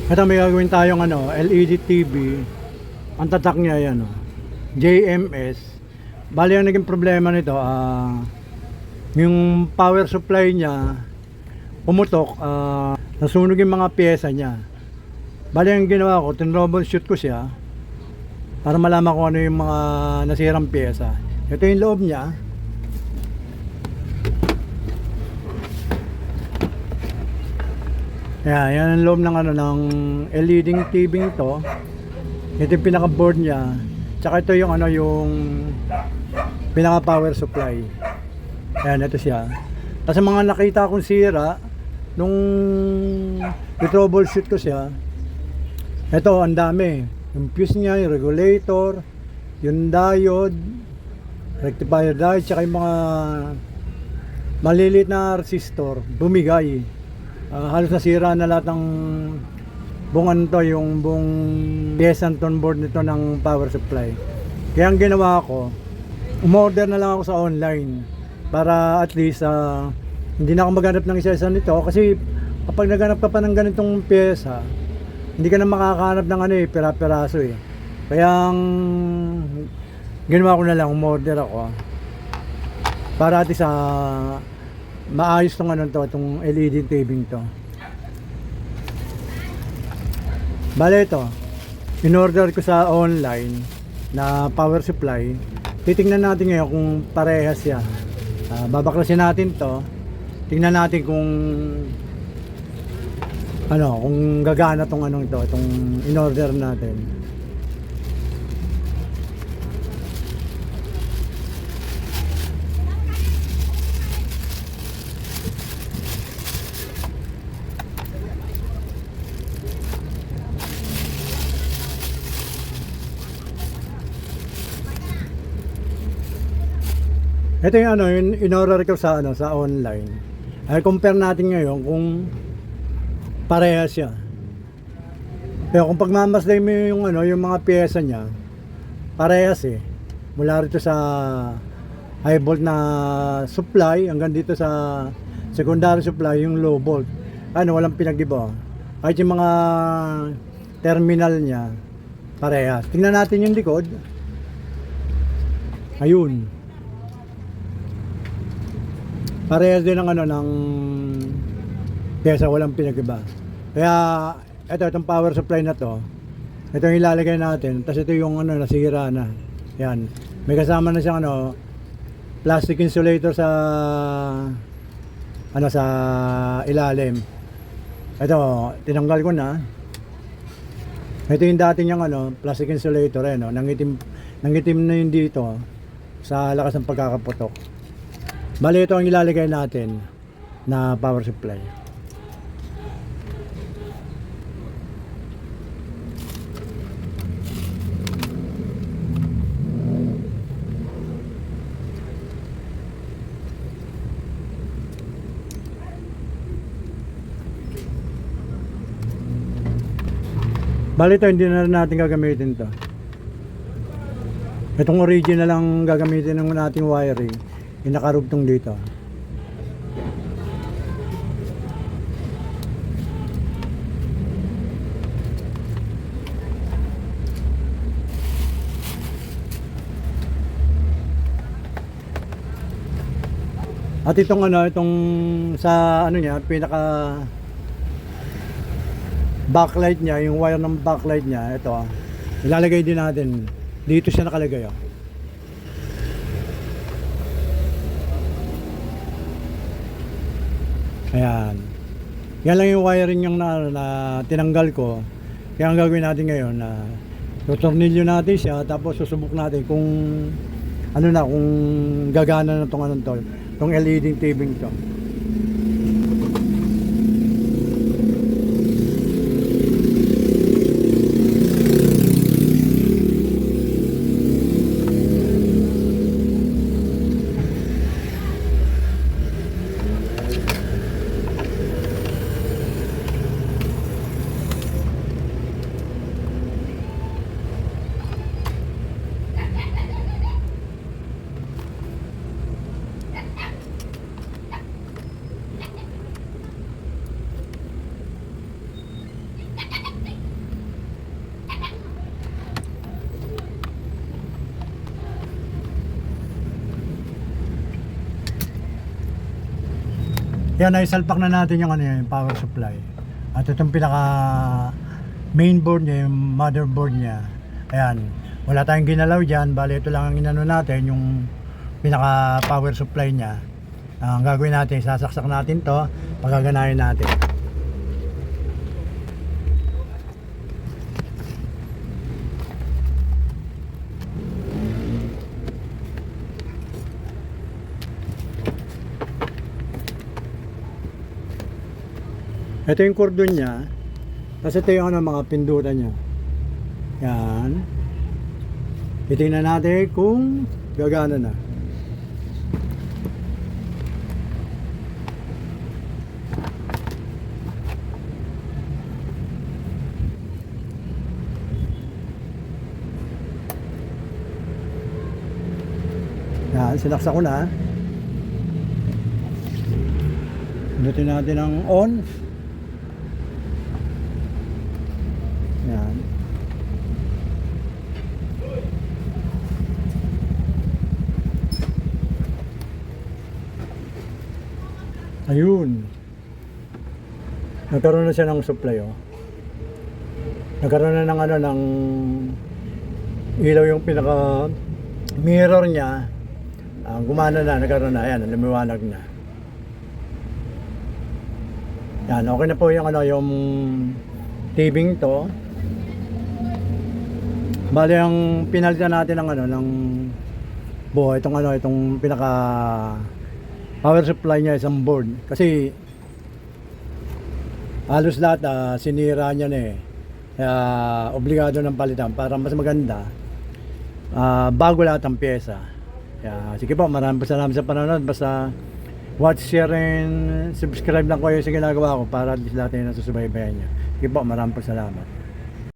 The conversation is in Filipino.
Ito may gagawin tayong LED TV. Ang tatak niya yan, JMS. Bali ang naging problema nito, yung power supply niya pumutok, nasunog yung mga pyesa niya. Bali ang ginawa ko, tinroubleshoot ko siya para malaman ko ano yung mga nasirang pyesa. Ito yung loob niya. Yan ang loob ng ng LED TV to. Ito yung pinaka board niya. Tsaka ito yung yung pinaka power supply. Ayan, ito siya. Kasi mga nakita kong sira nung i-troubleshoot ko siya. Ito, ang dami. Yung fuse niya, yung regulator, yung diode, rectifier diode, tsaka yung mga maliliit na resistor, bumigay. Halos nasira na lahat ng buong yung buong PSN board nito ng power supply. Kaya ang ginawa ko, umorder na lang ako sa online para at least hindi na ako maghanap ng isa-isa nito, kasi kapag naghanap ka pa ng ganitong pyesa, hindi ka na makakahanap ng pera-peraso eh. Kaya ang ginawa ko na lang, umorder ako para at least maayos tong itong LED TV to. Bale ito, in-order ko sa online na power supply. Titingnan natin ngayon kung parehas yan. Babaklasin natin to. Tingnan natin kung kung gagana tong itong in-order natin. Ito yung in-order ko sa sa online. Ay compare natin ngayon kung parehas siya. Pero kung pagmamasday mo yung mga piyesa niya, parehas eh. Mula rito sa high volt na supply hanggang dito sa secondary supply, yung low volt. Walang pinag-iba. Kahit yung mga terminal niya, parehas. Tingnan natin yung likod. Ayun. Parehas din ng ng pyesa, walang pinag-iba. Kaya itong power supply na to, ito yung ilalagay natin. Tapos ito yung nasira na. Yan. May kasama na siyang plastic insulator sa sa ilalim. Ito, tinanggal ko na. Ito yung dati niyang plastic insulator nangitim na yun dito sa lakas ng pagkakaputok. Bali ito ang ilalagay natin na power supply. Bali ito hindi na natin gagamitin to. Itong original lang gagamitin ng nating wiring. Yung nakarugtong dito. At itong itong sa niya, pinaka backlight niya, yung wire ng backlight niya, ito ilalagay din natin. Dito siya nakalagay Ayan. Yan lang yung wiring yung na tinanggal ko. Kaya ang gagawin natin ngayon tutornilyo natin siya, tapos susubok natin kung kung gagana na tong LED TV to. Yan, naisalpak na natin yung ano yung power supply. At itong pinaka main board niya, yung motherboard niya. Ayan, wala tayong ginalaw dyan. Bali, ito lang ang inano natin, yung pinaka power supply niya. Ang gagawin natin, sasaksak natin to, pagaganahin natin. Ito yung cordon niya. Tapos ito yung ano, mga pindutan niya. Yan. Titingnan natin kung gagana na. Yan, sinaksak ko na. Pinutin natin ang on. Yan. Ayun. Nagkaroon na siya ng supply, oh. Nagkaroon na ng ano, ng ilaw yung pinaka mirror niya. Gumana na, nagkaroon na. Ayan, lumiwanag na. Yan, okay na po yung ano, yung tubing to. Bali ang pinalitan natin ng ano, ng buo, itong ano, itong pinaka power supply niya, isang board. Kasi halos lahat sinira niya na eh. Kaya obligado ng palitan para mas maganda. Bago lahat ang pyesa. Kaya sige po, maraming salamat sa panonood. Basta watch, share, and subscribe lang kayo sa ginagawa ko para at least lahat ay nasusubaybayan niya. Sige po, maraming salamat.